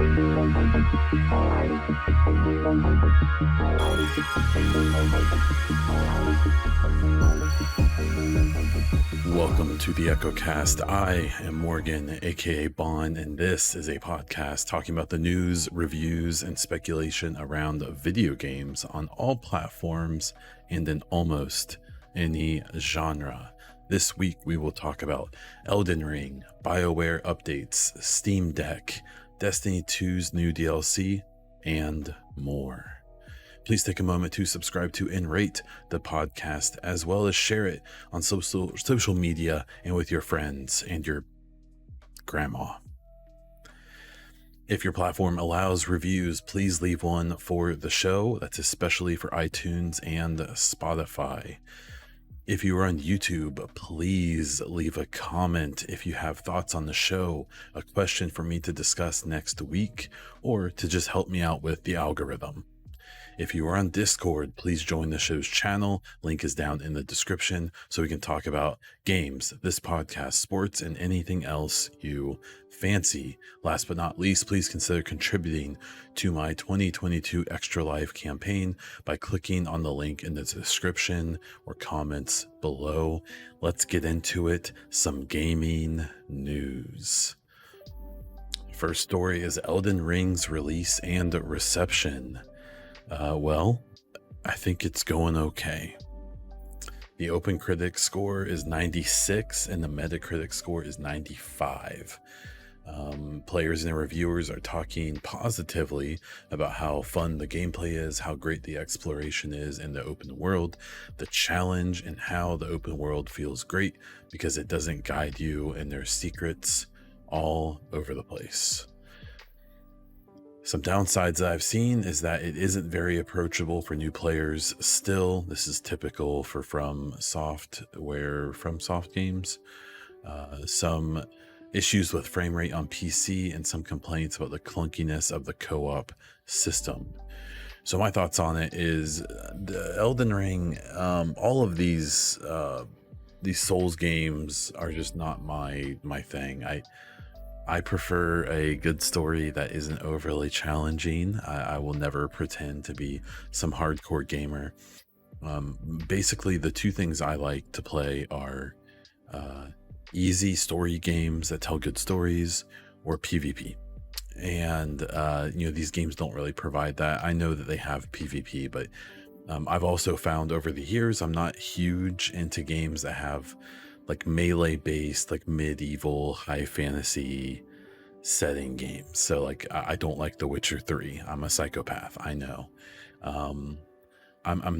Welcome to the EchoCast. I am Morgan, aka Bon, and this is a podcast talking about the news, reviews, and speculation around video games on all platforms and in almost any genre. This week we will talk about Elden Ring, Bioware updates, Steam Deck, Destiny 2's new DLC, and more. Please take a moment to subscribe to and rate the podcast, as well as share it on social media and with your friends and your grandma. If your platform allows reviews, please leave one for the show. That's especially for iTunes and Spotify. If you are on YouTube, please leave a comment if you have thoughts on the show, a question for me to discuss next week, or to just help me out with the algorithm. If you are on Discord, please join the show's channel. Link is down in the description so we can talk about games, this podcast, sports, and anything else you fancy. Last but not least, please consider contributing to my 2022 Extra Life campaign by clicking on the link in the description or comments below. Let's get into it. Some gaming news. First story is Elden Ring's release and reception. Well, I think it's going okay. The OpenCritic score is 96 and the Metacritic score is 95. Players and reviewers are talking positively about how fun the gameplay is, how great the exploration is in the open world, the challenge, and how the open world feels great because it doesn't guide you and there's secrets all over the place. Some downsides that I've seen is that it isn't very approachable for new players still. This is typical for FromSoft games. Some issues with frame rate on PC and some complaints about the clunkiness of the co-op system. So my thoughts on it is the Elden Ring, all of these Souls games are just not my thing. I prefer a good story that isn't overly challenging. I will never pretend to be some hardcore gamer. Basically, the two things I like to play are easy story games that tell good stories or PvP. And, these games don't really provide that. I know that they have PvP, but I've also found over the years, I'm not huge into games that have like melee based, like medieval high fantasy setting games. So like I don't like The Witcher 3. I'm a psychopath, I know. I'm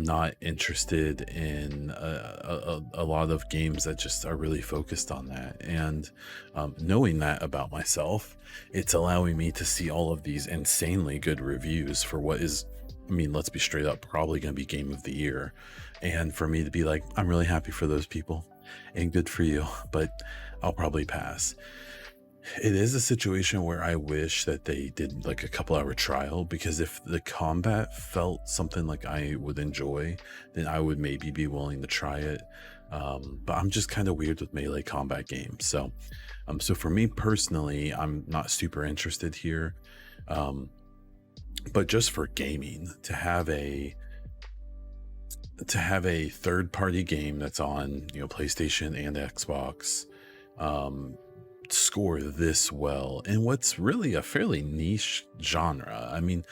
not interested in a lot of games that just are really focused on that. And knowing that about myself, it's allowing me to see all of these insanely good reviews for what is, I mean, let's be straight up, probably going to be game of the year. And for me to be like, I'm really happy for those people and good for you, but I'll probably pass. It is a situation where I wish that they did like a couple hour trial, because if the combat felt something like I would enjoy, then I would maybe be willing to try it. But I'm just kind of weird with melee combat games. So for me personally, I'm not super interested here. But just for gaming, to have a third-party game that's on PlayStation and Xbox score this well in what's really a fairly niche genre. I mean,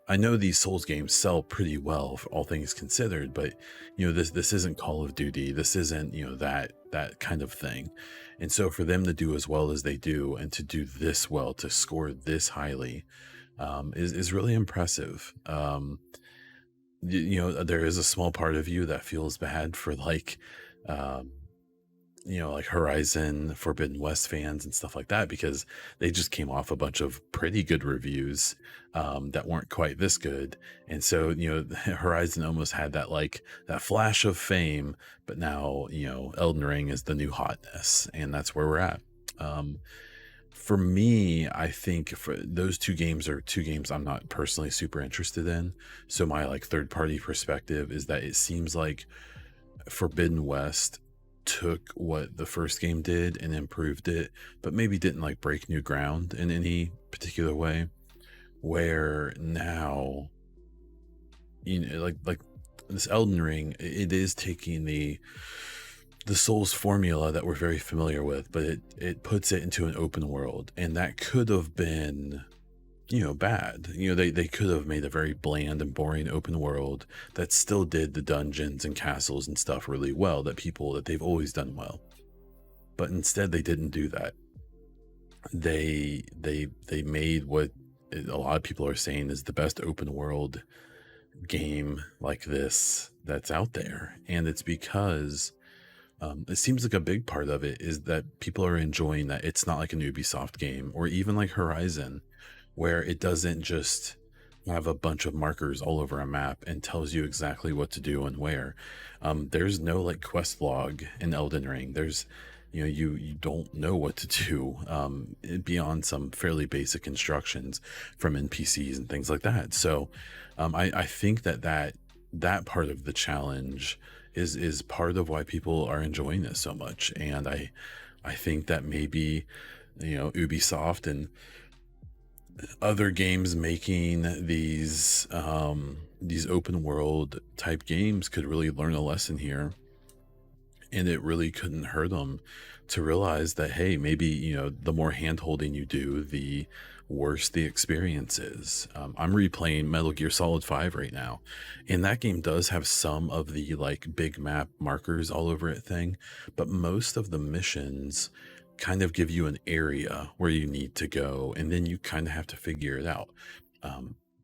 I know these Souls games sell pretty well for all things considered, but this isn't Call of Duty. This isn't that kind of thing. And so for them to do as well as they do and to do this well, to score this highly, is really impressive. There is a small part of you that feels bad for like Horizon Forbidden West fans and stuff like that, because they just came off a bunch of pretty good reviews that weren't quite this good. And so Horizon almost had that flash of fame, but now Elden Ring is the new hotness, and that's where we're at. For me, I think for those two games are two games I'm not personally super interested in. So my third party perspective is that it seems like Forbidden West took what the first game did and improved it, but maybe didn't break new ground in any particular way. where now, like this Elden Ring, it is taking the Souls formula that we're very familiar with, but it puts it into an open world, and that could have been, bad. They could have made a very bland and boring open world that still did the dungeons and castles and stuff really well, that they've always done well. But instead they didn't do that. They made what a lot of people are saying is the best open world game like this that's out there. And it's because it seems like a big part of it is that people are enjoying that it's not like an Ubisoft game or even like Horizon, where it doesn't just have a bunch of markers all over a map and tells you exactly what to do and where. There's no like quest log in Elden Ring. There's, you don't know what to do beyond some fairly basic instructions from NPCs and things like that. So I think that part of the challenge is part of why people are enjoying this so much. And I think that maybe, Ubisoft and other games making these open world type games could really learn a lesson here, and it really couldn't hurt them to realize that, hey, maybe, the more hand holding you do, the worse the experience is. I'm replaying Metal Gear Solid 5 right now, and that game does have some of the like big map markers all over it thing, but most of the missions kind of give you an area where you need to go, and then you kind of have to figure it out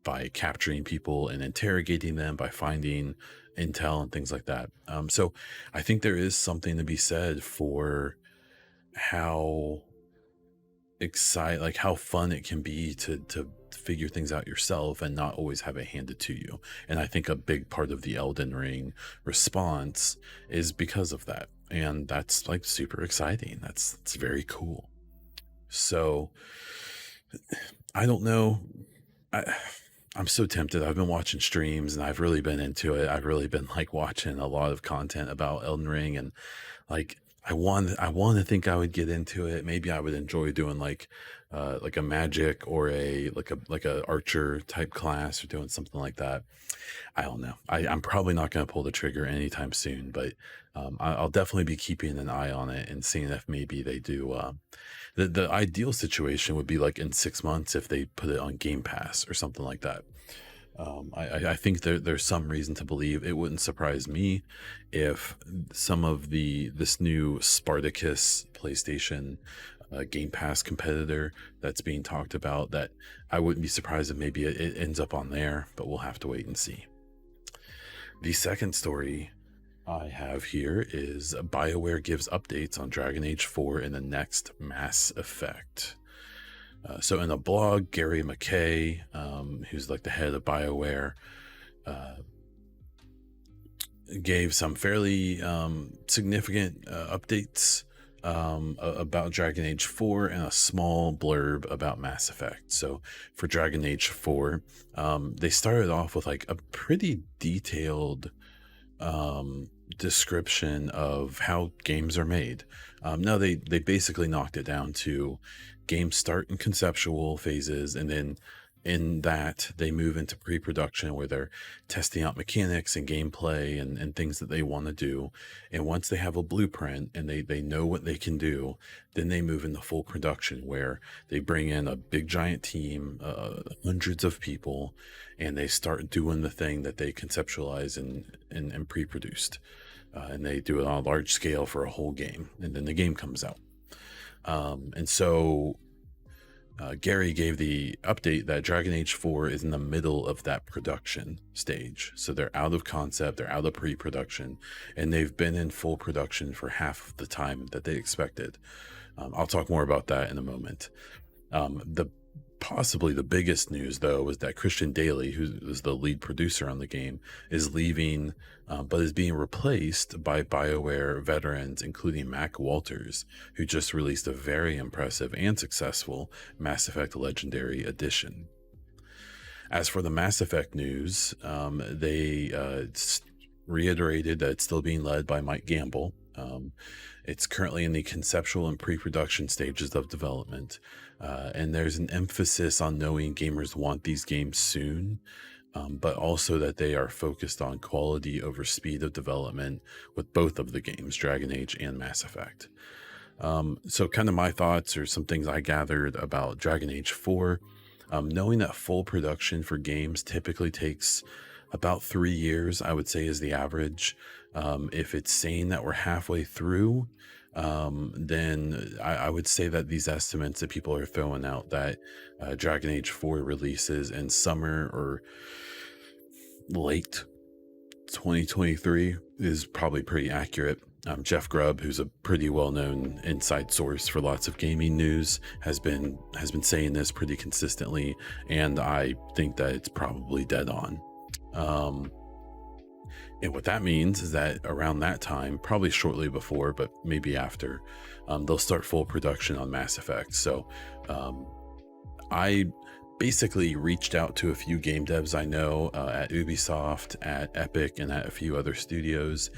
by capturing people and interrogating them, by finding intel and things like that. So I think there is something to be said for how how fun it can be to figure things out yourself and not always have it handed to you. And I think a big part of the Elden Ring response is because of that, and that's like super exciting. It's very cool. So I don't know, I'm so tempted. I've been watching streams and I've really been into it. I've really been like watching a lot of content about Elden Ring, and like I want to think I would get into it. Maybe I would enjoy doing like a magic or a archer type class or doing something like that. I don't know. I'm probably not going to pull the trigger anytime soon, but I'll definitely be keeping an eye on it and seeing if maybe they do. The ideal situation would be like in 6 months if they put it on Game Pass or something like that. I think there's some reason to believe it wouldn't surprise me if some of this new Spartacus PlayStation Game Pass competitor that's being talked about, that I wouldn't be surprised if maybe it ends up on there, but we'll have to wait and see. The second story I have here is Bioware gives updates on Dragon Age 4 and the next Mass Effect. So in a blog, Gary McKay, who's like the head of Bioware, gave some fairly significant updates about Dragon Age 4 and a small blurb about Mass Effect. So for Dragon Age 4, they started off with like a pretty detailed description of how games are made. No, they basically knocked it down to games start in conceptual phases, and then in that they move into pre-production where they're testing out mechanics and gameplay and things that they want to do. And once they have a blueprint and they know what they can do, then they move into full production where they bring in a big giant team, hundreds of people, and they start doing the thing that they conceptualize and pre-produced. And they do it on a large scale for a whole game, and then the game comes out. And so Gary gave the update that Dragon Age 4 is in the middle of that production stage. So they're out of concept, they're out of pre-production, and they've been in full production for half of the time that they expected. I'll talk more about that in a moment. Possibly the biggest news, though, was that Christian Daly, who is the lead producer on the game, is leaving, but is being replaced by BioWare veterans, including Mac Walters, who just released a very impressive and successful Mass Effect Legendary Edition. As for the Mass Effect news, they reiterated that it's still being led by Mike Gamble. It's currently in the conceptual and pre-production stages of development, and there's an emphasis on knowing gamers want these games soon, but also that they are focused on quality over speed of development with both of the games, Dragon Age and Mass Effect. So kind of my thoughts or some things I gathered about Dragon Age 4, knowing that full production for games typically takes about 3 years, I would say is the average. If it's saying that we're halfway through, then I would say that these estimates that people are throwing out that Dragon Age 4 releases in summer or late 2023 is probably pretty accurate. Jeff Grubb, who's a pretty well-known inside source for lots of gaming news, has been saying this pretty consistently, and I think that it's probably dead on. And what that means is that around that time, probably shortly before, but maybe after, they'll start full production on Mass Effect. So I basically reached out to a few game devs I know at Ubisoft, at Epic, and at a few other studios,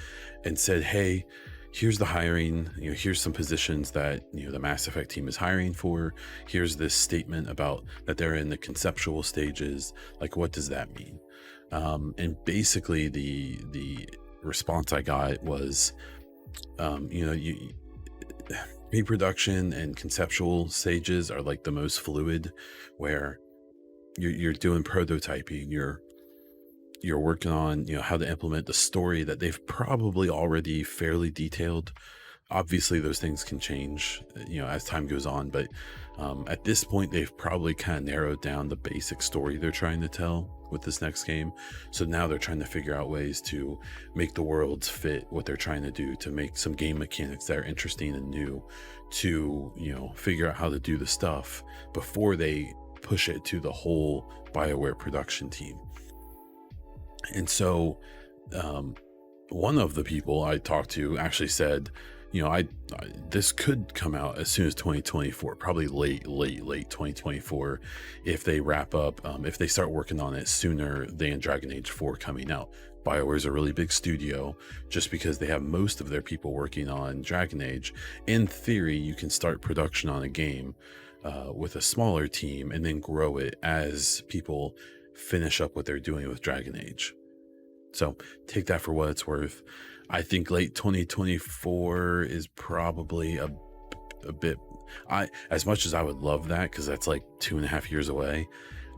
and said, hey, here's the hiring, here's some positions that the Mass Effect team is hiring for. Here's this statement about that they're in the conceptual stages. Like, what does that mean? And basically the response I got was, pre-production and conceptual stages are like the most fluid, where you're doing prototyping, you're working on how to implement the story that they've probably already fairly detailed. Obviously those things can change as time goes on, but at this point they've probably kind of narrowed down the basic story they're trying to tell with this next game. So now they're trying to figure out ways to make the worlds fit what they're trying to do, to make some game mechanics that are interesting and new, to figure out how to do the stuff before they push it to the whole Bioware production team. And so one of the people I talked to actually said, this could come out as soon as 2024, probably late 2024, if they wrap up, if they start working on it sooner than Dragon Age 4 coming out. BioWare is a really big studio. Just because they have most of their people working on Dragon Age, in theory, you can start production on a game with a smaller team and then grow it as people finish up what they're doing with Dragon Age. So take that for what it's worth. I think late 2024 is probably a bit, as much as I would love that, because that's like 2.5 years away,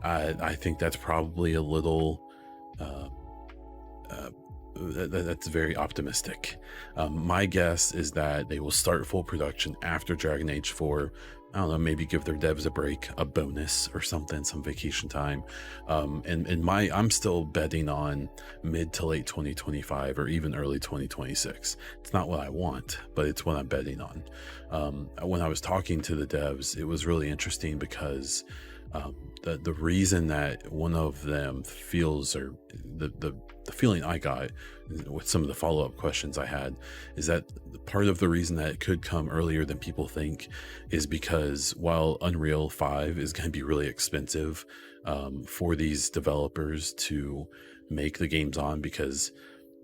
I think that's probably a little that's very optimistic. My guess is that they will start full production after Dragon Age 4. I don't know, maybe give their devs a break, a bonus or something, some vacation time. I'm still betting on mid to late 2025 or even early 2026. It's not what I want, but it's what I'm betting on. When I was talking to the devs, it was really interesting because the reason that one of them feels, or the feeling I got with some of the follow-up questions I had, is that part of the reason that it could come earlier than people think is because while Unreal 5 is going to be really expensive for these developers to make the games on, because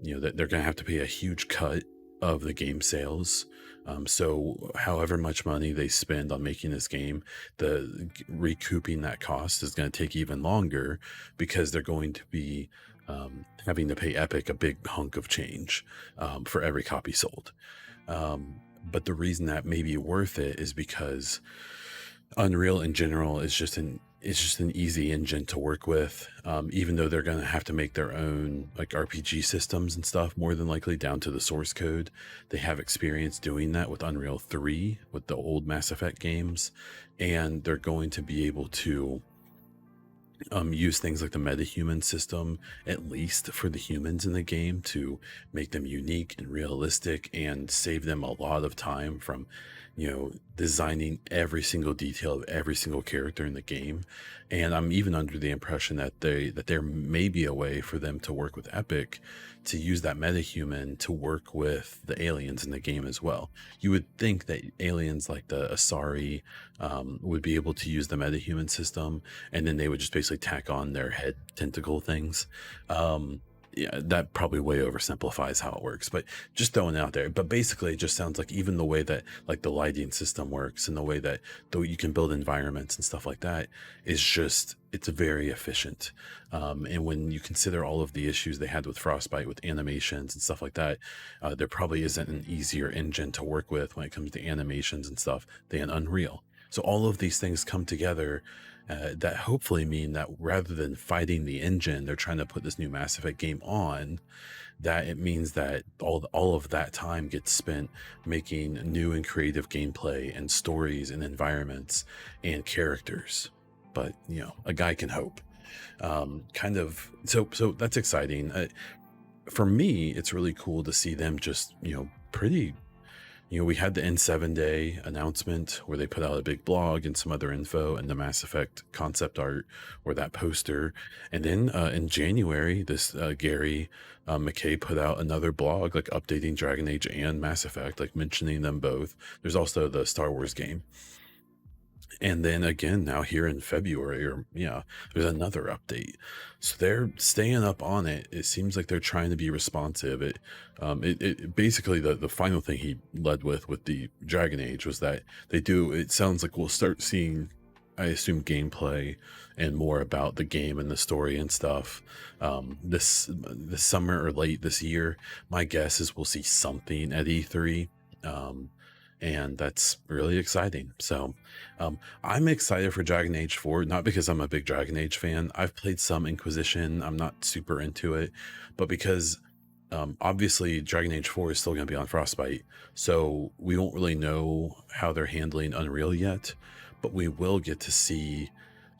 that they're going to have to pay a huge cut of the game sales. So however much money they spend on making this game, the recouping that cost is going to take even longer, because they're going to be having to pay Epic a big hunk of change for every copy sold. But the reason that may be worth it is because Unreal in general is just an easy engine to work with, even though they're going to have to make their own like RPG systems and stuff, more than likely down to the source code. They have experience doing that with Unreal 3, with the old Mass Effect games, and they're going to be able to use things like the metahuman system, at least for the humans in the game, to make them unique and realistic and save them a lot of time from designing every single detail of every single character in the game. And I'm even under the impression that there may be a way for them to work with Epic to use that metahuman to work with the aliens in the game as well. You would think that aliens like the Asari would be able to use the metahuman system, and then they would just basically tack on their head tentacle things. yeah, that probably way oversimplifies how it works, but just throwing it out there. But basically, it just sounds like even the way that like the lighting system works and the way that though you can build environments and stuff like that is just it's very efficient. And when you consider all of the issues they had with Frostbite, with animations and stuff like that, there probably isn't an easier engine to work with when it comes to animations and stuff than Unreal. So all of these things come together that hopefully mean that rather than fighting the engine, they're trying to put this new Mass Effect game on, that it means that all of that time gets spent making new and creative gameplay and stories and environments and characters. But you know, a guy can hope. Kind of so that's exciting. For me, it's really cool to see them just, you know, pretty, you know, we had the N7 day announcement where they put out a big blog and some other info and the Mass Effect concept art or that poster. And then in January, this Gary McKay put out another blog, like updating Dragon Age and Mass Effect, like mentioning them both. There's also the Star Wars game. And then again, now here in February, or yeah, there's another update. So they're staying up on it. It seems like they're trying to be responsive. It basically the final thing he led with the Dragon Age was that it sounds like we'll start seeing, I assume, gameplay and more about the game and the story and stuff this summer or late this year. My guess is we'll see something at E3. And that's really exciting. So I'm excited for Dragon Age 4, not because I'm a big Dragon Age fan. I've played some Inquisition. I'm not super into it, but because obviously Dragon Age 4 is still going to be on Frostbite. So we won't really know how they're handling Unreal yet, but we will get to see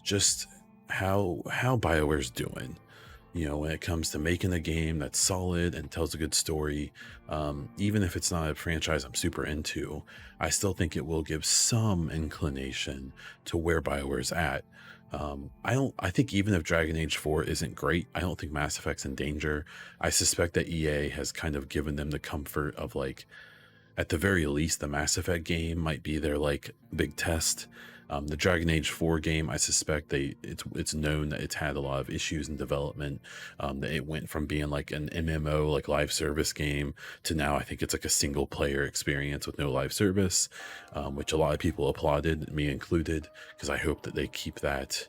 just how BioWare's doing. You know, when it comes to making a game that's solid and tells a good I even if it's not a franchise I'm super into, I still think it will give some inclination to where BioWare's at. I think even if Dragon Age 4 isn't great, I don't think Mass Effect's in danger. I suspect that EA has kind of given them the comfort of, like, at the very least, the Mass Effect game might be their like big test. The Dragon Age 4 game, I suspect it's known that it's had a lot of issues in development. That it went from being like an MMO, like live service game, to now I think it's like a single player experience with no live service, which a lot of people applauded, me included, because I hope that they keep that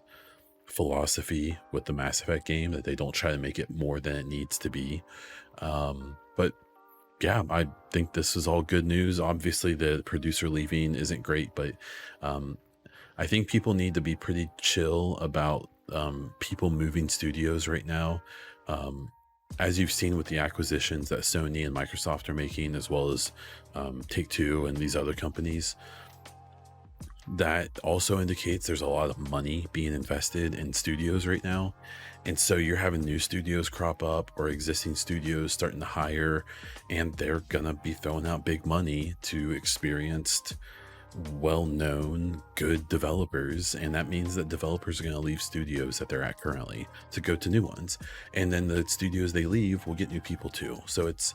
philosophy with the Mass Effect game, that they don't try to make it more than it needs to be. But yeah, I think this is all good news. Obviously, the producer leaving isn't great, but I think people need to be pretty chill about people moving studios right now. As you've seen with the acquisitions that Sony and Microsoft are making, as well as Take-Two and these other companies, that also indicates there's a lot of money being invested in studios right now. And so you're having new studios crop up or existing studios starting to hire, and they're gonna be throwing out big money to experienced, well-known, good developers. And that means that developers are going to leave studios that they're at currently to go to new ones, and then the studios they leave will get new people too. So it's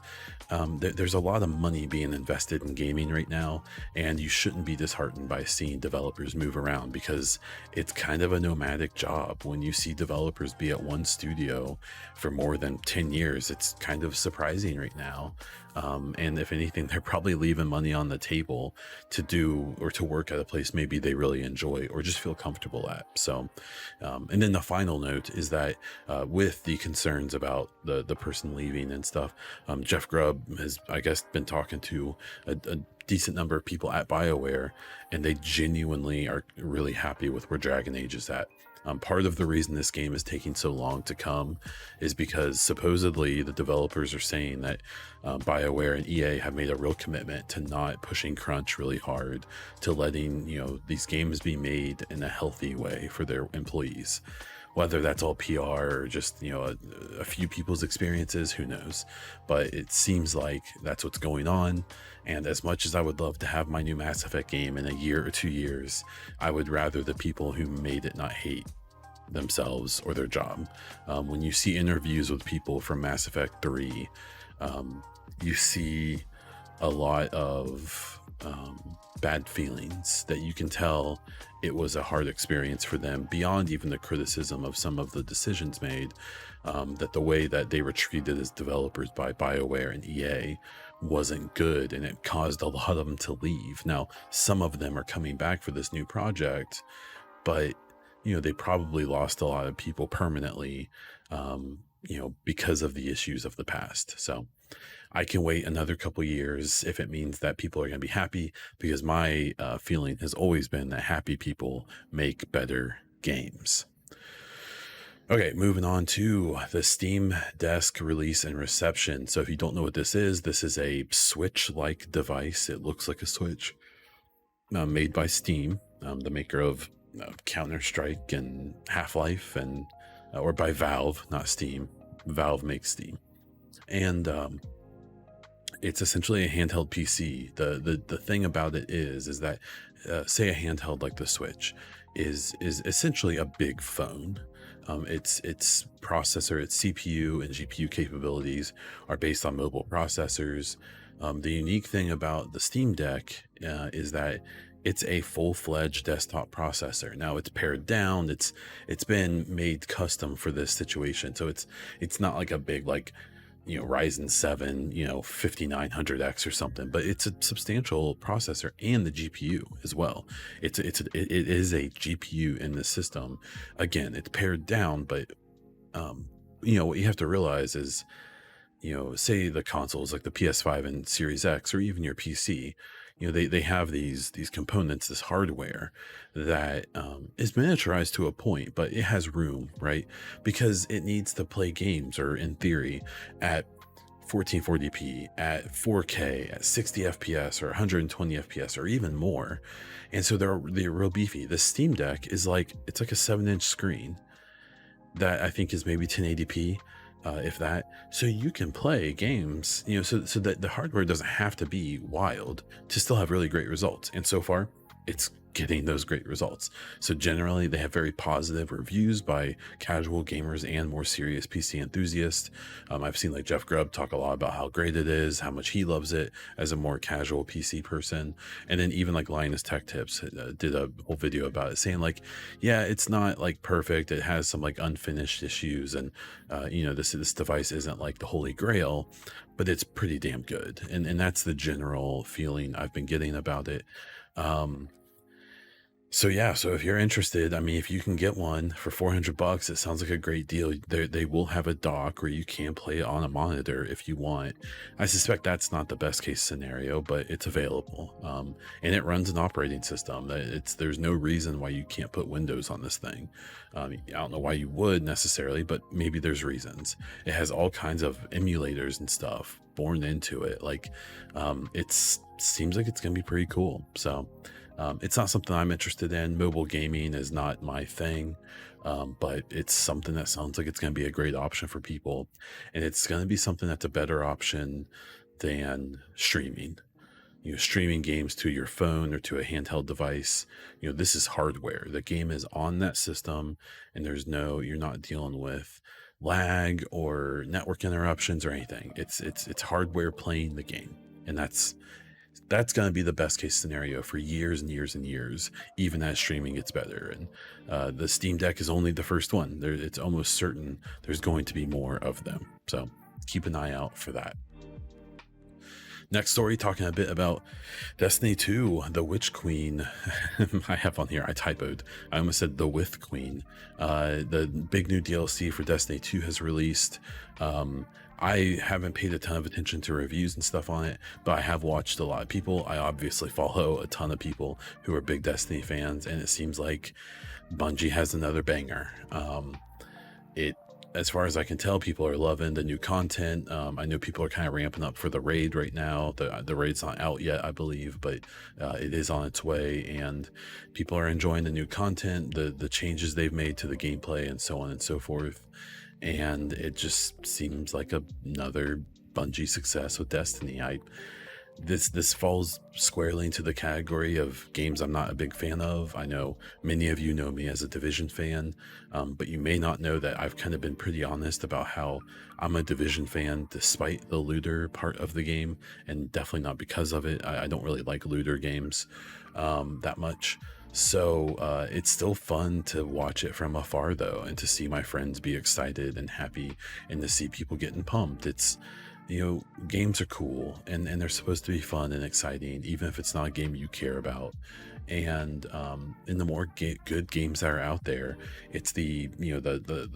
there's a lot of money being invested in gaming right now, and you shouldn't be disheartened by seeing developers move around, because it's kind of a nomadic job. When you see developers be at one studio for more than 10 years, it's kind of surprising right now. And if anything, they're probably leaving money on the table to do or to work at a place maybe they really enjoy or just feel comfortable at. So, and then the final note is that with the concerns about the person leaving and stuff, Jeff Grubb has, I guess, been talking to a decent number of people at BioWare, and they genuinely are really happy with where Dragon Age is at. Part of the reason this game is taking so long to come is because supposedly the developers are saying that BioWare and EA have made a real commitment to not pushing crunch really hard, to letting, you know, these games be made in a healthy way for their employees. Whether that's all PR or just, you know, a few people's experiences, who knows? But it seems like that's what's going on. And as much as I would love to have my new Mass Effect game in a year or 2 years, I would rather the people who made it not hate themselves or their job. When you see interviews with people from Mass Effect 3, you see a lot of bad feelings, that you can tell it was a hard experience for them beyond even the criticism of some of the decisions made, that the way that they were treated as developers by Bioware and EA wasn't good, and it caused a lot of them to leave. Now, some of them are coming back for this new project, but they probably lost a lot of people permanently, because of the issues of the past. So I can wait another couple years if it means that people are going to be happy, because my feeling has always been that happy people make better games. Okay, moving on to the Steam Desk release and reception. So if you don't know what this is a Switch-like device. It looks like a Switch, made by Steam, the maker of Counter-Strike and Half-Life, and or by Valve, not Steam. Valve makes Steam. And it's essentially a handheld PC. The thing about it is that say a handheld like the Switch is essentially a big phone. Its processor, its CPU and GPU capabilities are based on mobile processors. The unique thing about the Steam Deck is that it's a full-fledged desktop processor. Now it's pared down. It's been made custom for this situation, so it's not like a big Ryzen 7 5900X or something, but it's a substantial processor, and the GPU as well. It is a GPU in the system. Again, it's pared down, but what you have to realize is, say the consoles like the PS5 and Series X, or even your PC, they have these components, this hardware that is miniaturized to a point, but it has room, right? Because it needs to play games, or in theory, at 1440p, at 4K, at 60 FPS, or 120 FPS, or even more. And so they're real beefy. The Steam Deck is it's like a 7-inch screen that I think is maybe 1080p. If that, so you can play games, so that the hardware doesn't have to be wild to still have really great results. And so far, it's getting those great results. So generally, they have very positive reviews by casual gamers and more serious PC enthusiasts. I've seen Jeff Grubb talk a lot about how great it is, how much he loves it as a more casual PC person. And then even Linus Tech Tips did a whole video about it, saying yeah, it's not perfect. It has some unfinished issues, and this device isn't the holy grail, but it's pretty damn good. And that's the general feeling I've been getting about it. So if you're interested, if you can get one for $400, it sounds like a great deal. They will have a dock where you can play it on a monitor if you want. I suspect that's not the best case scenario, but it's available. And it runs an operating system. There's no reason why you can't put Windows on this thing. I don't know why you would necessarily, but maybe there's reasons. It has all kinds of emulators and stuff born into it. It seems like it's gonna be pretty cool. So it's not something I'm interested in. Mobile gaming is not my thing, but it's something that sounds like it's going to be a great option for people, and it's going to be something that's a better option than streaming. Streaming games to your phone or to a handheld device. This is hardware. The game is on that system, and you're not dealing with lag or network interruptions or anything. It's hardware playing the game, and that's going to be the best case scenario for years and years and years, even as streaming gets better. And the Steam Deck is only the first one. It's almost certain there's going to be more of them. So keep an eye out for that. Next story, talking a bit about Destiny 2, the Witch Queen. I have on here, I typoed. I almost said the With Queen. The big new DLC for Destiny 2 has released. I haven't paid a ton of attention to reviews and stuff on it, but I have watched a lot of people. I obviously follow a ton of people who are big Destiny fans, and it seems like Bungie has another banger. As far as I can tell, people are loving the new content. I know people are kind of ramping up for the raid right now. The raid's not out yet, I believe, but it is on its way, and people are enjoying the new content, the changes they've made to the gameplay, and so on and so forth. And it just seems like another Bungie success with Destiny. this falls squarely into the category of games I'm not a big fan of. I know many of you know me as a Division fan, but you may not know that I've kind of been pretty honest about how I'm a Division fan despite the looter part of the game, and definitely not because of it. I don't really like looter games that much. So it's still fun to watch it from afar, though, and to see my friends be excited and happy, and to see people getting pumped. It's, games are cool, and they're supposed to be fun and exciting, even if it's not a game you care about. And in the more good games that are out there, it's the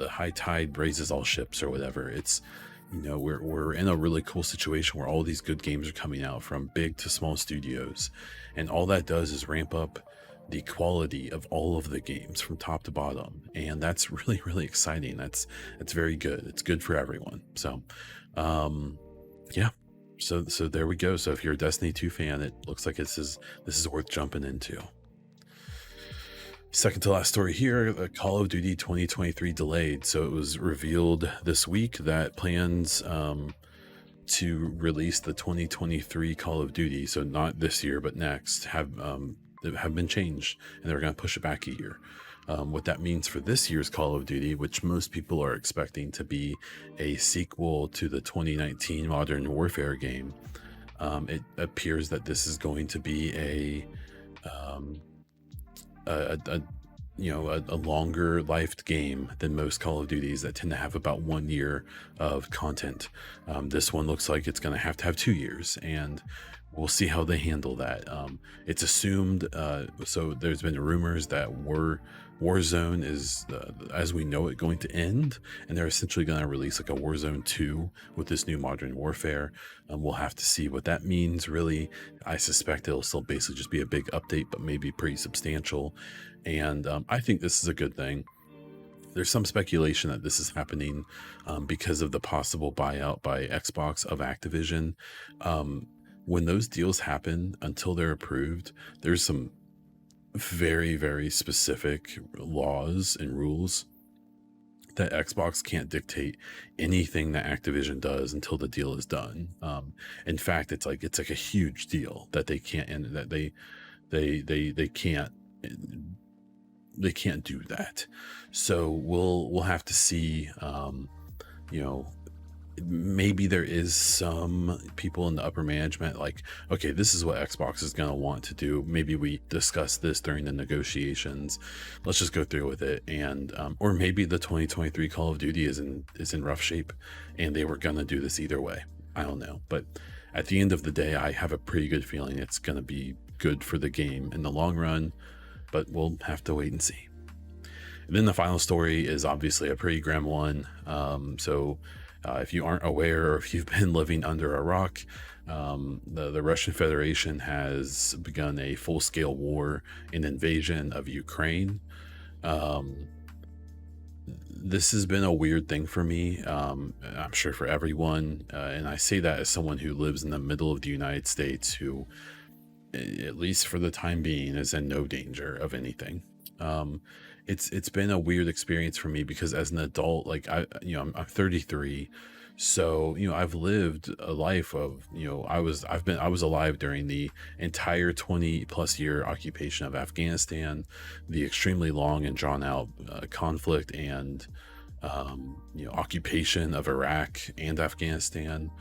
high tide raises all ships or whatever. It's, we're in a really cool situation where all these good games are coming out from big to small studios, and all that does is ramp up the quality of all of the games from top to bottom, and that's really, really exciting. That's very good. It's good for everyone. So yeah, so there we go. So if you're a Destiny 2 fan, it looks like this is worth jumping into. Second to last story here, Call of Duty 2023 delayed. So it was revealed this week that plans to release the 2023 Call of Duty, so not this year but next, have been changed, and they're going to push it back a year. What that means for this year's Call of Duty, which most people are expecting to be a sequel to the 2019 Modern Warfare game, it appears that this is going to be a longer lived game than most Call of Duties that tend to have about 1 year of content. This one looks like it's going to have 2 years, and we'll see how they handle that. It's assumed, so there's been rumors that Warzone is, as we know it, going to end, and they're essentially going to release like a Warzone 2 with this new Modern Warfare. We'll have to see what that means, really. I suspect it'll still basically just be a big update, but maybe pretty substantial. And I think this is a good thing. There's some speculation that this is happening because of the possible buyout by Xbox of Activision. When those deals happen, until they're approved, there's some very, very specific laws and rules that Xbox can't dictate anything that Activision does until the deal is done. In fact, it's like a huge deal that they can't, and that they can't do that. So we'll have to see. Maybe there is some people in the upper management like, okay, this is what Xbox is going to want to do. Maybe we discuss this during the negotiations. Let's just go through with it. And or maybe the 2023 Call of Duty is in rough shape, and they were going to do this either way. I don't know, but at the end of the day, I have a pretty good feeling it's going to be good for the game in the long run, but we'll have to wait and see. And then the final story is obviously a pretty grim one. If you aren't aware, or if you've been living under a rock, the Russian Federation has begun a full-scale war and invasion of Ukraine. This has been a weird thing for me. I'm sure for everyone, and I say that as someone who lives in the middle of the United States, who, at least for the time being, is in no danger of anything. It's been a weird experience for me because as an adult, like I'm 33, so I've lived a life of I was alive during the entire 20+ year occupation of Afghanistan, the extremely long and drawn out conflict and occupation of Iraq and Afghanistan,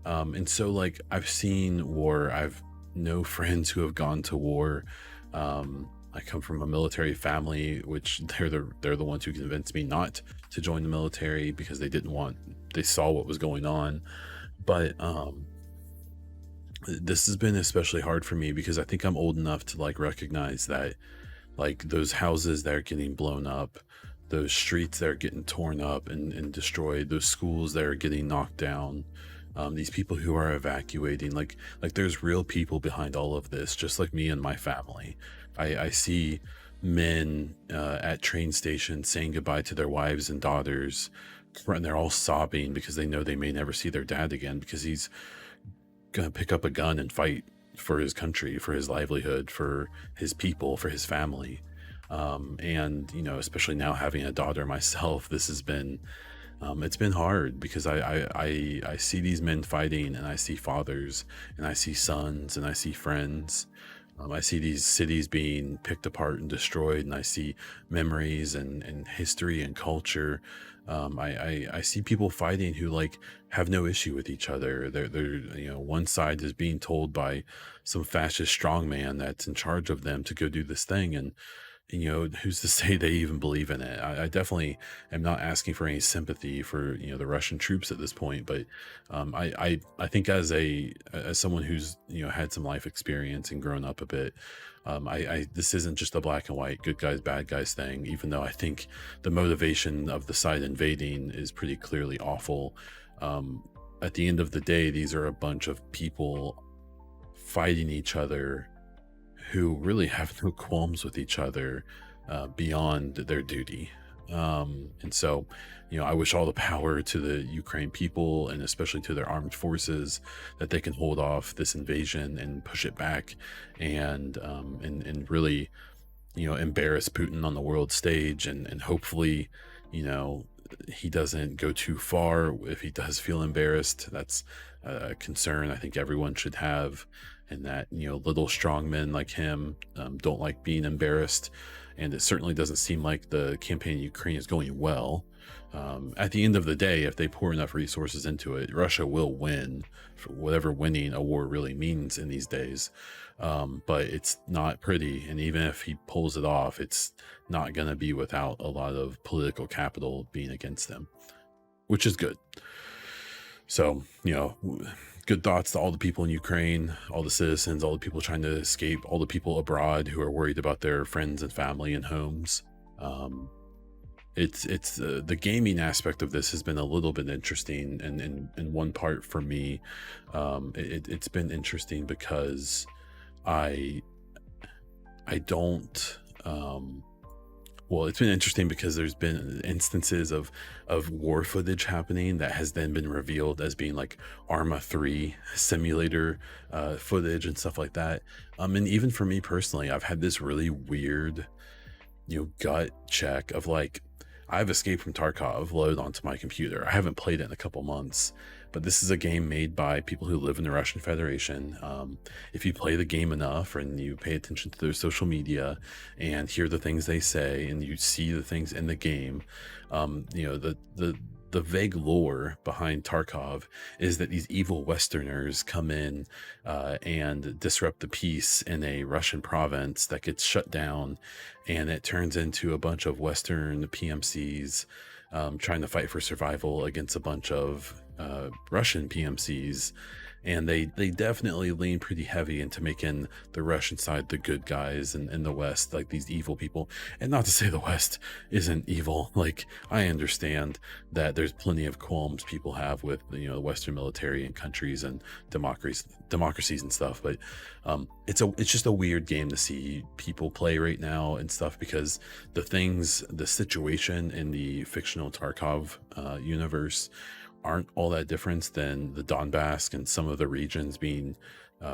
and so like I've seen war. I've no friends who have gone to war. I come from a military family, which they're the ones who convinced me not to join the military because they saw what was going on. But this has been especially hard for me because I think I'm old enough to like recognize that like those houses that are getting blown up, those streets that are getting torn up and destroyed, those schools that are getting knocked down, these people who are evacuating, like there's real people behind all of this, just like me and my family. I see men at train stations saying goodbye to their wives and daughters, and they're all sobbing because they know they may never see their dad again because he's gonna pick up a gun and fight for his country, for his livelihood, for his people, for his family. And especially now having a daughter myself, this has been It's been hard because I see these men fighting, and I see fathers, and I see sons, and I see friends. I see these cities being picked apart and destroyed, and I see memories and history and culture. I see people fighting who like have no issue with each other. They're one side is being told by some fascist strongman that's in charge of them to go do this thing, and who's to say they even believe in it? I definitely am not asking for any sympathy for the Russian troops at this point, but I think as someone who's had some life experience and grown up a bit, I this isn't just a black and white good guys bad guys thing. Even though I think the motivation of the side invading is pretty clearly awful. At the end of the day, these are a bunch of people fighting each other who really have no qualms with each other beyond their duty. And so, I wish all the power to the Ukraine people, and especially to their armed forces, that they can hold off this invasion and push it back, and really, embarrass Putin on the world stage, and hopefully, you know, he doesn't go too far. If he does feel embarrassed, that's a concern I think everyone should have, and that little strong men like him don't like being embarrassed. And it certainly doesn't seem like the campaign in Ukraine is going well. At the end of the day, if they pour enough resources into it, Russia will win, for whatever winning a war really means in these days. But it's not pretty, and even if he pulls it off, it's not going to be without a lot of political capital being against them, which is good. So, good thoughts to all the people in Ukraine, all the citizens, all the people trying to escape, all the people abroad who are worried about their friends and family and homes. It's the gaming aspect of this has been a little bit interesting, and in one part for me, it's been interesting because I don't. Well, it's been interesting because there's been instances of war footage happening that has then been revealed as being like Arma 3 simulator footage and stuff like that. And even for me personally, I've had this really weird, gut check of like, I've Escaped from Tarkov load onto my computer. I haven't played it in a couple months, but this is a game made by people who live in the Russian Federation. If you play the game enough and you pay attention to their social media and hear the things they say and you see the things in the game, the vague lore behind Tarkov is that these evil Westerners come in and disrupt the peace in a Russian province that gets shut down, and it turns into a bunch of Western PMCs trying to fight for survival against a bunch of Russian PMCs. And they definitely lean pretty heavy into making the Russian side the good guys, and the West like these evil people. And not to say the West isn't evil. Like, I understand that there's plenty of qualms people have with the Western military and countries and democracies and stuff. But it's just a weird game to see people play right now and stuff, because the situation in the fictional Tarkov universe aren't all that different than the Donbass and some of the regions being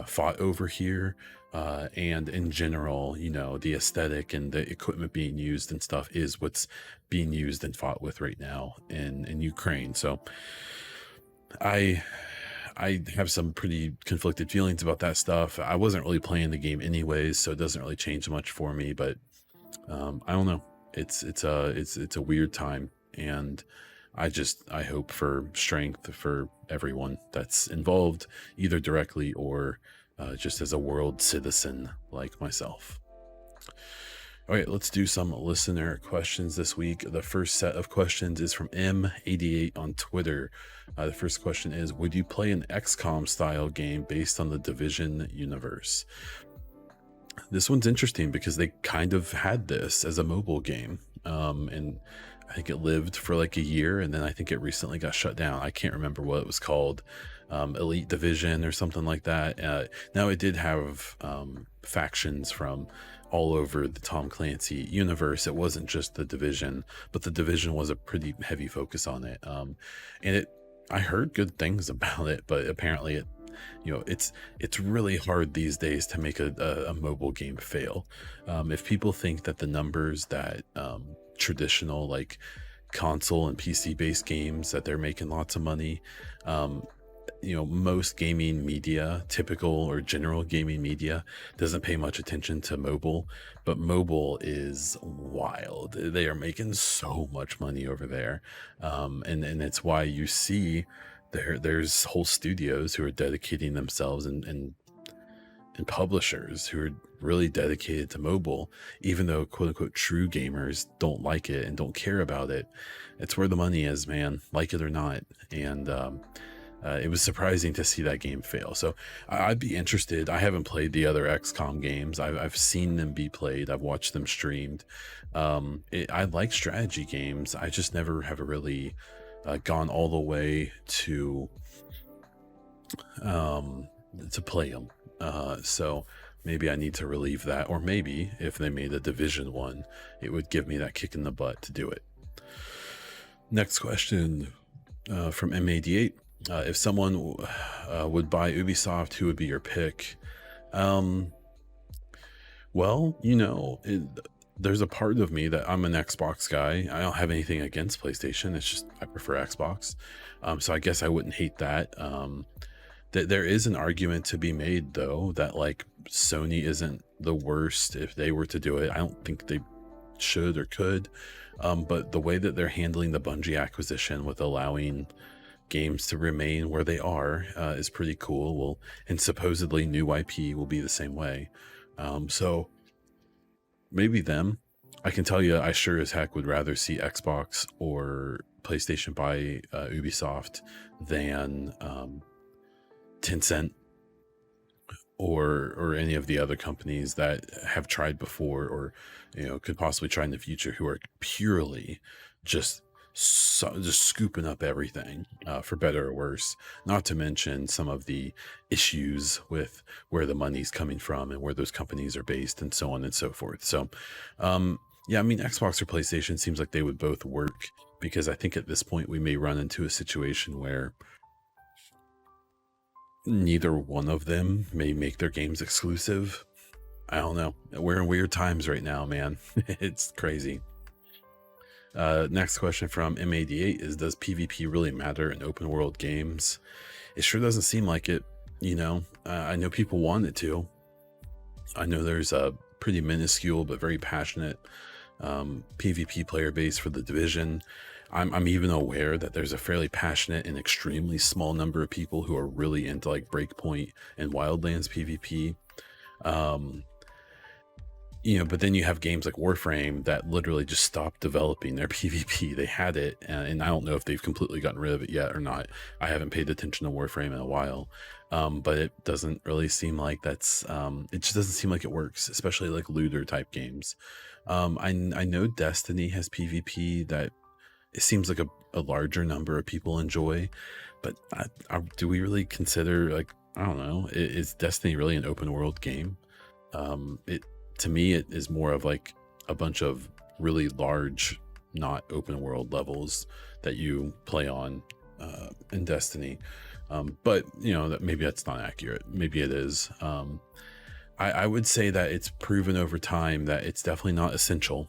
fought over here. And in general, the aesthetic and the equipment being used and stuff is what's being used and fought with right now in Ukraine. So I have some pretty conflicted feelings about that stuff. I wasn't really playing the game anyways, so it doesn't really change much for me, but I don't know. It's a weird time, and I hope for strength for everyone that's involved, either directly or just as a world citizen like myself. All right, let's do some listener questions this week. The first set of questions is from M88 on Twitter. The first question is, would you play an XCOM style game based on the Division universe? This one's interesting because they kind of had this as a mobile game, and I think it lived for like a year, and then I think it recently got shut down. I can't remember what it was called, Elite Division or something like that. Now, it did have factions from all over the Tom Clancy universe. It wasn't just the Division, but the Division was a pretty heavy focus on it. And I heard good things about it, but apparently it's really hard these days to make a mobile game fail. If people think that the numbers that traditional like console and PC based games that they're making lots of money. Most gaming media, typical or general gaming media, doesn't pay much attention to mobile, but mobile is wild. They are making so much money over there. And it's why you see there's whole studios who are dedicating themselves, and publishers who are really dedicated to mobile, even though quote unquote true gamers don't like it and don't care about it. It's where the money is, man, like it or not. And it was surprising to see that game fail. So I'd be interested. I haven't played the other XCOM games. I've seen them be played. I've watched them streamed. I like strategy games. I just never have really gone all the way to play them. So maybe I need to relieve that, or maybe if they made a Division 1, it would give me that kick in the butt to do it. Next question from MAD8. If someone would buy Ubisoft, who would be your pick? Well, there's a part of me that I'm an Xbox guy. I don't have anything against PlayStation. It's just I prefer Xbox. So I guess I wouldn't hate that. There is an argument to be made, though, that like Sony isn't the worst if they were to do it. I don't think they should or could. But the way that they're handling the Bungie acquisition with allowing games to remain where they are is pretty cool. And supposedly new IP will be the same way. So maybe them. I can tell you, I sure as heck would rather see Xbox or PlayStation buy Ubisoft than Tencent or any of the other companies that have tried before, or could possibly try in the future, who are purely just scooping up everything for better or worse. Not to mention some of the issues with where the money's coming from and where those companies are based and so on and so forth. So yeah, I mean, Xbox or PlayStation seems like they would both work, because I think at this point we may run into a situation where neither one of them may make their games exclusive. I don't know. We're in weird times right now, man. It's crazy. Next question from MAD8 is, does PvP really matter in open world games? It sure doesn't seem like it. I know people want it to. I know there's a pretty minuscule but very passionate PvP player base for the Division. I'm even aware that there's a fairly passionate and extremely small number of people who are really into like Breakpoint and Wildlands PvP. But then you have games like Warframe that literally just stopped developing their PvP. They had it, and I don't know if they've completely gotten rid of it yet or not. I haven't paid attention to Warframe in a while, but it doesn't really seem like that's, it just doesn't seem like it works, especially like looter type games. I know Destiny has PvP that it seems like a larger number of people enjoy, but do we really consider, like, I don't know, is Destiny really an open world game? To me, it is more of like a bunch of really large, not open world levels that you play on in Destiny. But that maybe that's not accurate. Maybe it is. I would say that it's proven over time that it's definitely not essential.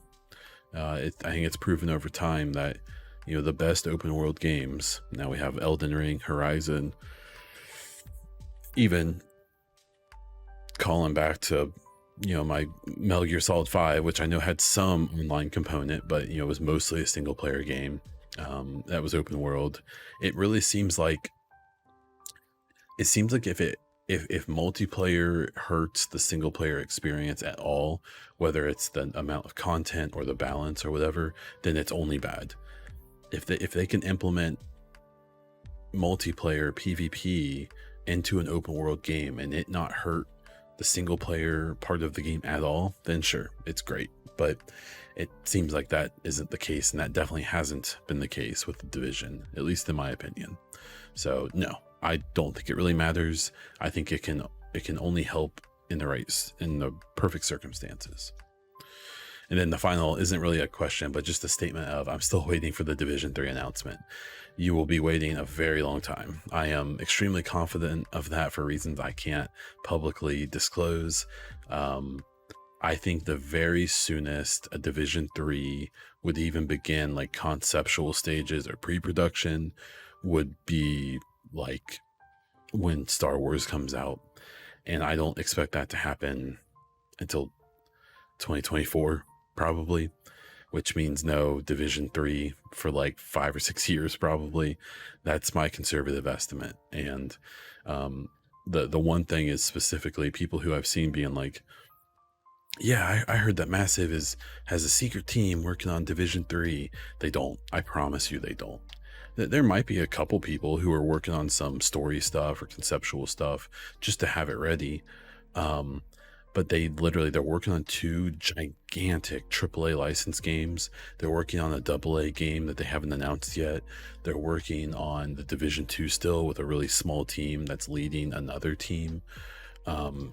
I think it's proven over time that the best open world games, now we have Elden Ring, Horizon, even calling back to my Metal Gear Solid 5, which I know had some online component, but it was mostly a single player game that was open world. It really seems like if multiplayer hurts the single player experience at all, whether it's the amount of content or the balance or whatever, then it's only bad. If they can implement multiplayer PvP into an open world game and it not hurt the single player part of the game at all, then sure, it's great. But it seems like that isn't the case, and that definitely hasn't been the case with the Division, at least in my opinion. So no, I don't think it really matters. I think it can only help in the perfect circumstances. And then the final isn't really a question, but just a statement of, I'm still waiting for the Division 3 announcement. You will be waiting a very long time. I am extremely confident of that for reasons I can't publicly disclose. I think the very soonest a Division 3 would even begin like conceptual stages or pre-production would be like when Star Wars comes out. And I don't expect that to happen until 2024, probably, which means no Division 3 for like 5 or 6 years, probably. That's my conservative estimate. And the one thing is specifically people who I've seen being like, yeah, I heard that Massive has a secret team working on Division 3. They don't. I promise you they don't. There might be a couple people who are working on some story stuff or conceptual stuff just to have it ready. But they're working on 2 gigantic AAA license games. They're working on a AA game that they haven't announced yet. They're working on the Division 2 still with a really small team that's leading another team.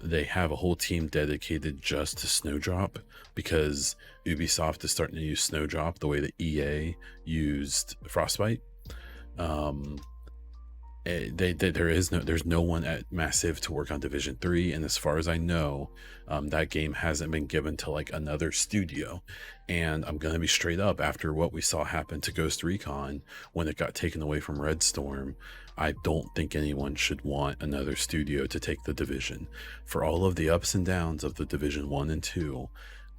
They have a whole team dedicated just to Snowdrop because Ubisoft is starting to use Snowdrop the way that EA used Frostbite. There's no one at Massive to work on Division 3, and as far as I know, that game hasn't been given to like another studio. And I'm gonna be straight up, after what we saw happen to Ghost Recon when it got taken away from Red Storm, I don't think anyone should want another studio to take the Division. For all of the ups and downs of the Division 1 and 2,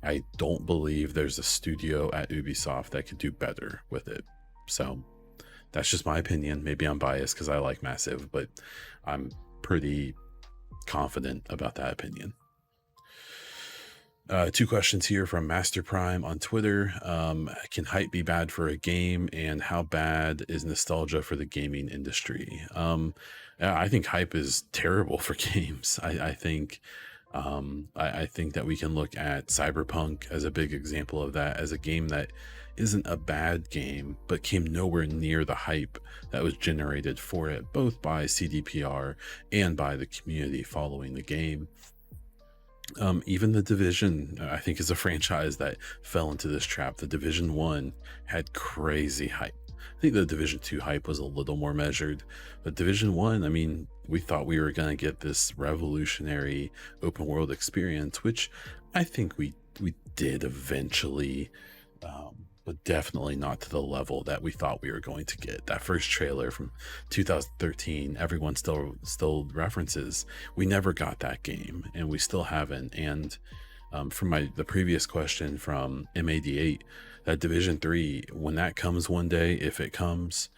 I don't believe there's a studio at Ubisoft that could do better with it. So that's just my opinion. Maybe I'm biased because I like Massive, but I'm pretty confident about that opinion. 2 questions here from Master Prime on Twitter. Can hype be bad for a game, and how bad is nostalgia for the gaming industry? I think hype is terrible for games. I think that we can look at Cyberpunk as a big example of that, as a game that isn't a bad game, but came nowhere near the hype that was generated for it, both by CDPR and by the community following the game. Even The Division, I think, is a franchise that fell into this trap. The Division 1 had crazy hype. I think the Division 2 hype was a little more measured, but Division 1, I mean, we thought we were going to get this revolutionary open world experience, which I think we did eventually, but definitely not to the level that we thought we were going to get. That first trailer from 2013, everyone still references. We never got that game, and we still haven't. And from the previous question from M88, that Division 3, when that comes one day, if it comes,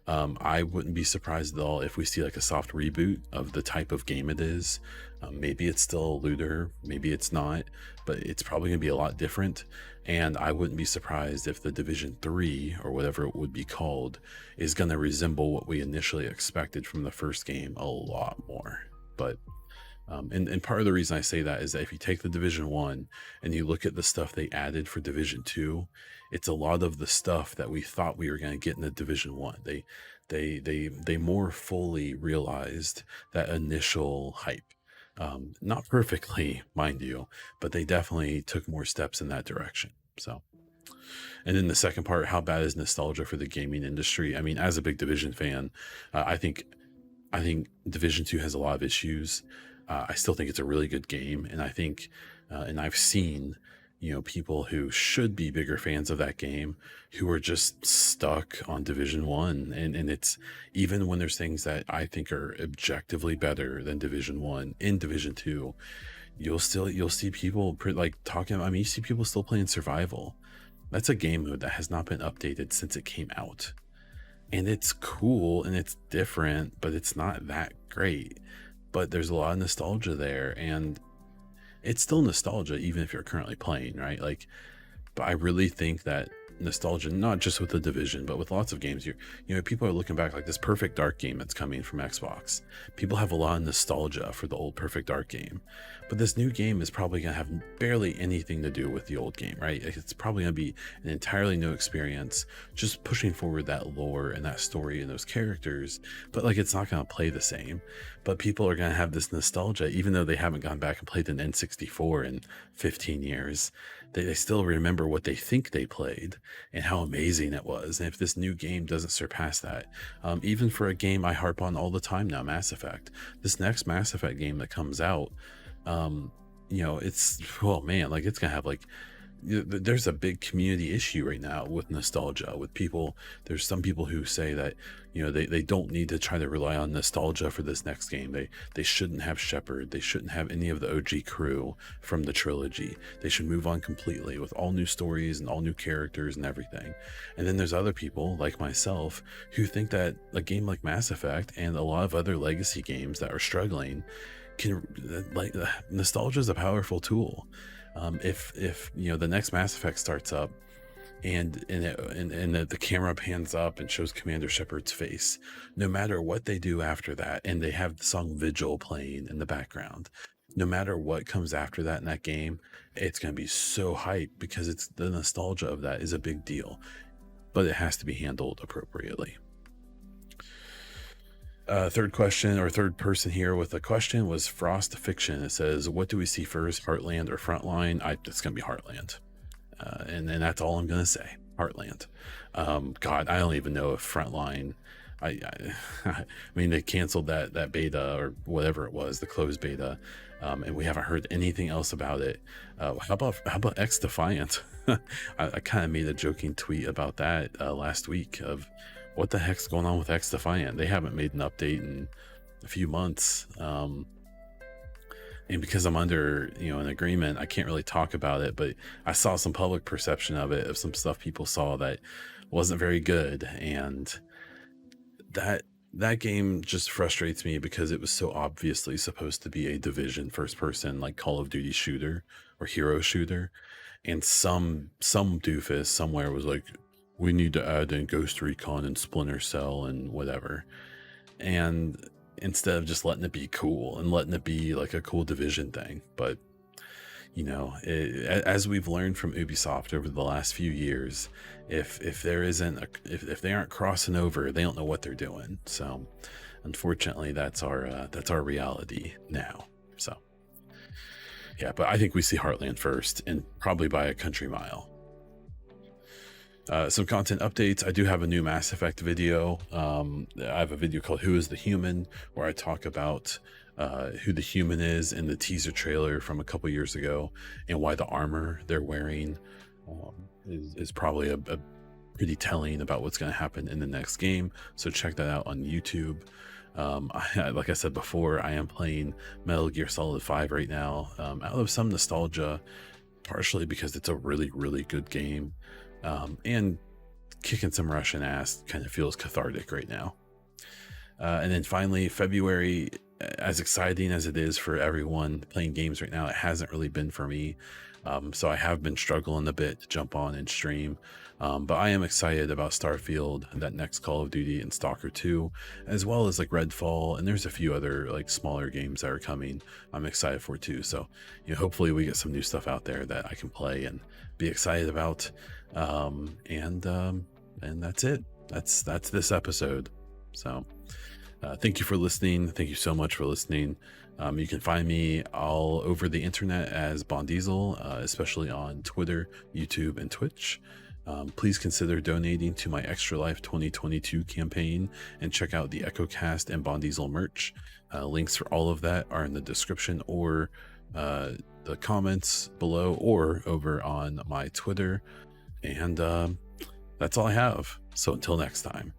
I wouldn't be surprised at all if we see like a soft reboot of the type of game it is. Maybe it's still a looter, maybe it's not, but it's probably gonna be a lot different. And I wouldn't be surprised if the Division 3, or whatever it would be called, is gonna resemble what we initially expected from the first game a lot more. But and part of the reason I say that is that if you take the Division 1 and you look at the stuff they added for Division 2, it's a lot of the stuff that we thought we were going to get in the Division 1. They more fully realized that initial hype. Not perfectly, mind you, but they definitely took more steps in that direction. So, and then the second part, how bad is nostalgia for the gaming industry? I mean, as a big Division fan, I think Division 2 has a lot of issues. I still think it's a really good game, and I think, and I've seen, people who should be bigger fans of that game who are just stuck on Division 1, and it's, even when there's things that I think are objectively better than Division 1 in Division 2, you'll see people like talking. I mean, you see people still playing survival. That's a game mode that has not been updated since it came out, and it's cool and it's different, but it's not that great. But there's a lot of nostalgia there, and it's still nostalgia even if you're currently playing, right? Like, but I really think that nostalgia, not just with the Division, but with lots of games, people are looking back, like this Perfect Dark game that's coming from Xbox. People have a lot of nostalgia for the old Perfect Dark game, but this new game is probably going to have barely anything to do with the old game, right? It's probably going to be an entirely new experience, just pushing forward that lore and that story and those characters, but like, it's not going to play the same. But people are going to have this nostalgia, even though they haven't gone back and played an N64 in 15 years. They still remember what they think they played and how amazing it was. And if this new game doesn't surpass that, even for a game I harp on all the time now, Mass Effect, this next Mass Effect game that comes out, it's, well, man, like it's gonna have like, there's a big community issue right now with nostalgia with people. There's some people who say that they don't need to try to rely on nostalgia for this next game. They shouldn't have Shepard, they shouldn't have any of the OG crew from the trilogy. They should move on completely with all new stories and all new characters and everything. And then there's other people like myself who think that a game like Mass Effect and a lot of other legacy games that are struggling can, like, nostalgia is a powerful tool. If the next Mass Effect starts up and the camera pans up and shows Commander Shepard's face, no matter what they do after that, and they have the song Vigil playing in the background, no matter what comes after that in that game, it's going to be so hype because it's the nostalgia of that is a big deal, but it has to be handled appropriately. Third question, or third person here with a question, was Frost Fiction. It says, what do we see first, Heartland or Frontline? It's gonna be Heartland, and that's all I'm gonna say. Heartland. God, I don't even know if Frontline. I mean, they canceled that beta or whatever it was, the closed beta, and we haven't heard anything else about it. How about X Defiant? I kind of made a joking tweet about that last week of, what the heck's going on with X Defiant? They haven't made an update in a few months. And because I'm under, an agreement, I can't really talk about it, but I saw some public perception of it, of some stuff people saw that wasn't very good. And that game just frustrates me because it was so obviously supposed to be a Division first person, like Call of Duty shooter or hero shooter. And some doofus somewhere was like, we need to add in Ghost Recon and Splinter Cell and whatever. And instead of just letting it be cool and letting it be like a cool Division thing. But, as we've learned from Ubisoft over the last few years, if they aren't crossing over, they don't know what they're doing. So unfortunately, that's our reality now. So yeah, but I think we see Heartland first, and probably by a country mile. Some content updates. I do have a new Mass Effect video. I have a video called Who is the Human, where I talk about who the human is in the teaser trailer from a couple years ago, and why the armor they're wearing is probably a pretty telling about what's going to happen in the next game. So check that out on YouTube. Like I said before, I am playing Metal Gear Solid 5 right now, out of some nostalgia, partially because it's a really, really good game. And kicking some Russian ass kind of feels cathartic right now. And then finally, February, as exciting as it is for everyone playing games right now, it hasn't really been for me. So I have been struggling a bit to jump on and stream. But I am excited about Starfield, that next Call of Duty, and Stalker 2, as well as like Redfall, and there's a few other like smaller games that are coming I'm excited for too. So hopefully we get some new stuff out there that I can play and be excited about. And that's it. That's this episode. So thank you for listening. Thank you so much for listening. You can find me all over the internet as Bon Diesel, especially on Twitter, YouTube, and Twitch. Please consider donating to my Extra Life 2022 campaign and check out the EchoCast and Bon Diesel merch. Links for all of that are in the description or the comments below, or over on my Twitter. And that's all I have. So until next time.